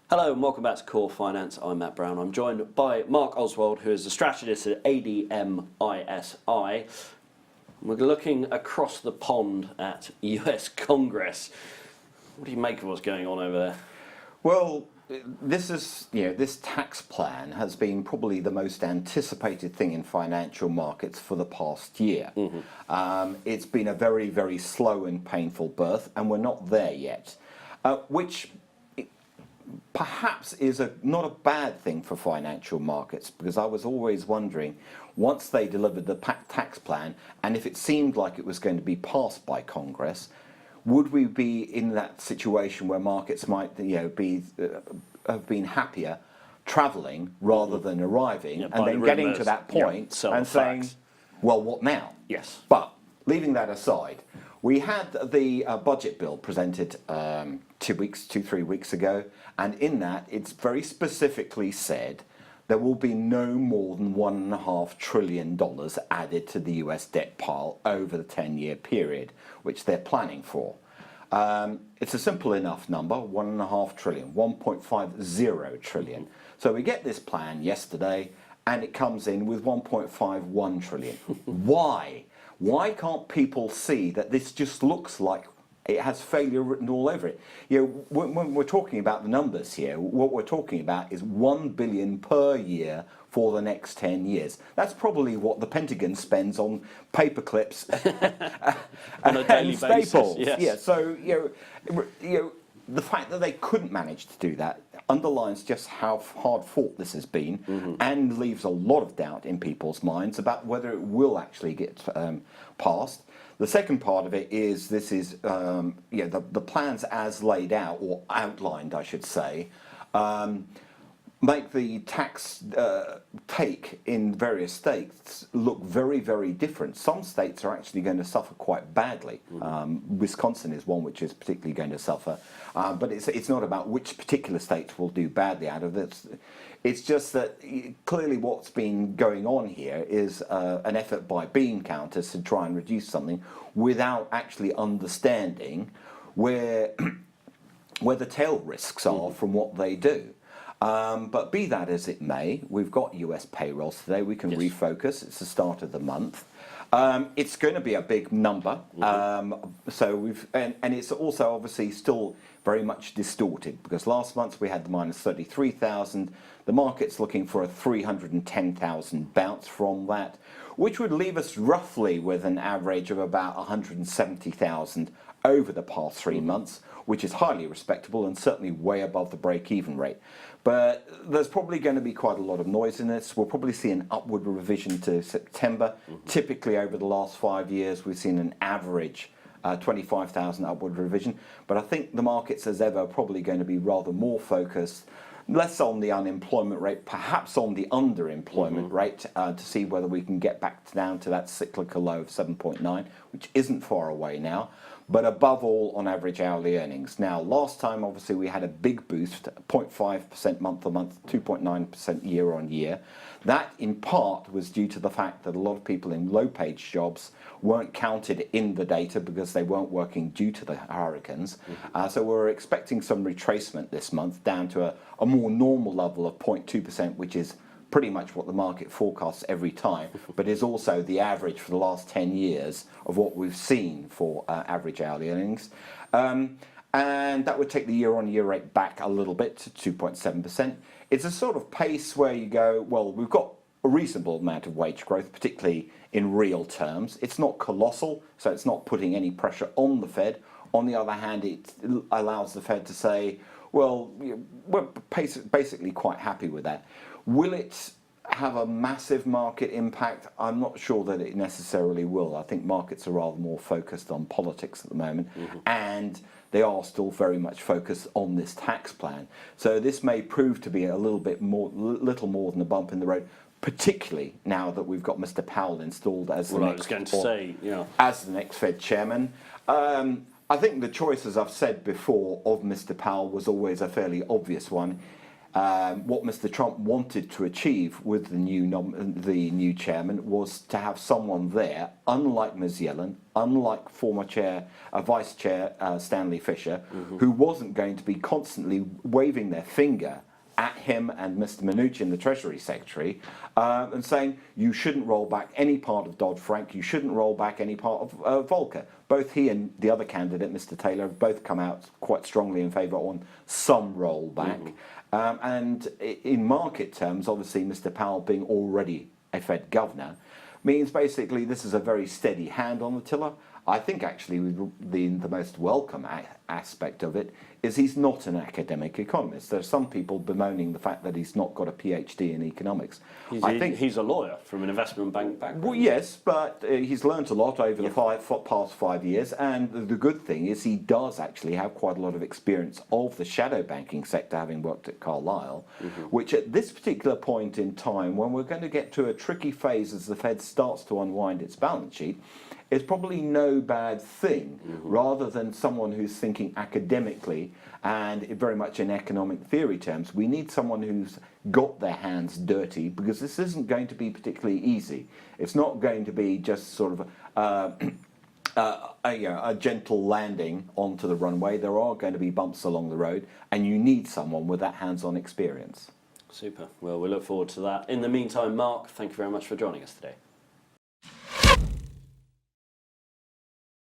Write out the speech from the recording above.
Hello and welcome back to Core Finance. I'm Matt Brown. I'm joined by Marc Ostwald, who is a strategist at ADMISI. We're looking across the pond at US Congress. What do you make of what's going on over there? Well, this tax plan has been probably the most anticipated thing in financial markets for the past year. It's been a very, very slow and painful birth, and we're not there yet, which perhaps is not a bad thing for financial markets, because I was always wondering, once they delivered the tax plan, and if it seemed like it was going to be passed by Congress, would we be in that situation where markets might have been happier travelling rather than arriving, and then getting to that point and saying, well, what now? Yes. But leaving that aside, we had the budget bill presented 3 weeks ago, and in that it's very specifically said there will be no more than $1.5 trillion added to the US debt pile over the 10-year period, which they're planning for. It's a simple enough number, $1.5 trillion, $1.50 trillion. So we get this plan yesterday, and it comes in with $1.51 trillion. Why? Why can't people see that this just looks like it has failure written all over it? When we're talking about the numbers here, what we're talking about is $1 billion per year for the next 10 years. That's probably what the Pentagon spends on paper clips on a daily staples. Basis. Yes. Yeah. So the fact that they couldn't manage to do that underlines just how hard fought this has been, and leaves a lot of doubt in people's minds about whether it will actually get passed. The second part of it is the plans as laid out, or outlined, I should say, make the tax take in various states look very, very different. Some states are actually going to suffer quite badly. Wisconsin is one which is particularly going to suffer, but it's not about which particular states will do badly out of this. It's just that clearly what's been going on here is an effort by bean counters to try and reduce something without actually understanding where the tail risks are from what they do. But be that as it may, we've got US payrolls today. We can refocus. It's the start of the month. It's going to be a big number. So and it's also obviously still very much distorted, because last month we had the minus 33,000. The market's looking for a 310,000 bounce from that, which would leave us roughly with an average of about 170,000 over the past 3 months, which is highly respectable and certainly way above the break-even rate. But there's probably going to be quite a lot of noise in this. We'll probably see an upward revision to September. Typically over the last 5 years, we've seen an average 25,000 upward revision. But I think the markets, as ever, are probably going to be rather more focused, less on the unemployment rate, perhaps on the underemployment rate, to see whether we can get back down to that cyclical low of 7.9, which isn't far away now, but above all on average hourly earnings. Now, last time, obviously, we had a big boost, 0.5% month-on-month, 2.9% year-on-year. That, in part, was due to the fact that a lot of people in low-paid jobs weren't counted in the data because they weren't working due to the hurricanes. So we're expecting some retracement this month down to a more normal level of 0.2%, which is pretty much what the market forecasts every time, but is also the average for the last 10 years of what we've seen for average hourly earnings. And that would take the year-on-year rate back a little bit to 2.7%. It's a sort of pace where you go, well, we've got a reasonable amount of wage growth, particularly in real terms. It's not colossal, so it's not putting any pressure on the Fed. On the other hand, it allows the Fed to say, well, we're basically quite happy with that. Will it have a massive market impact? I'm not sure that it necessarily will. I think markets are rather more focused on politics at the moment, and they are still very much focused on this tax plan. So this may prove to be a little more than a bump in the road, particularly now that we've got Mr. Powell installed as the next Fed chairman. I think the choice, as I've said before, of Mr. Powell was always a fairly obvious one. what Mr. Trump wanted to achieve with the new chairman was to have someone there, unlike Ms. Yellen, unlike former Vice Chair Stanley Fischer, who wasn't going to be constantly waving their finger at him and Mr. Mnuchin, the Treasury Secretary, and saying you shouldn't roll back any part of Dodd-Frank, you shouldn't roll back any part of Volcker. Both he and the other candidate, Mr. Taylor, have both come out quite strongly in favour on some rollback. And in market terms, obviously, Mr. Powell being already a Fed governor means basically this is a very steady hand on the tiller. I think actually the most welcome aspect of it is he's not an academic economist. There are some people bemoaning the fact that he's not got a PhD in economics. I think he's a lawyer from an investment bank background. Well, yes, but he's learnt a lot over the past 5 years, and the good thing is he does actually have quite a lot of experience of the shadow banking sector, having worked at Carlyle, which at this particular point in time, when we're going to get to a tricky phase as the Fed starts to unwind its balance sheet, is probably no bad thing, rather than someone who's thinking academically and very much in economic theory terms. We need someone who's got their hands dirty, because this isn't going to be particularly easy. It's not going to be just sort of a gentle landing onto the runway. There are going to be bumps along the road, and you need someone with that hands-on experience. Super. Well, we look forward to that. In the meantime, Mark, thank you very much for joining us today.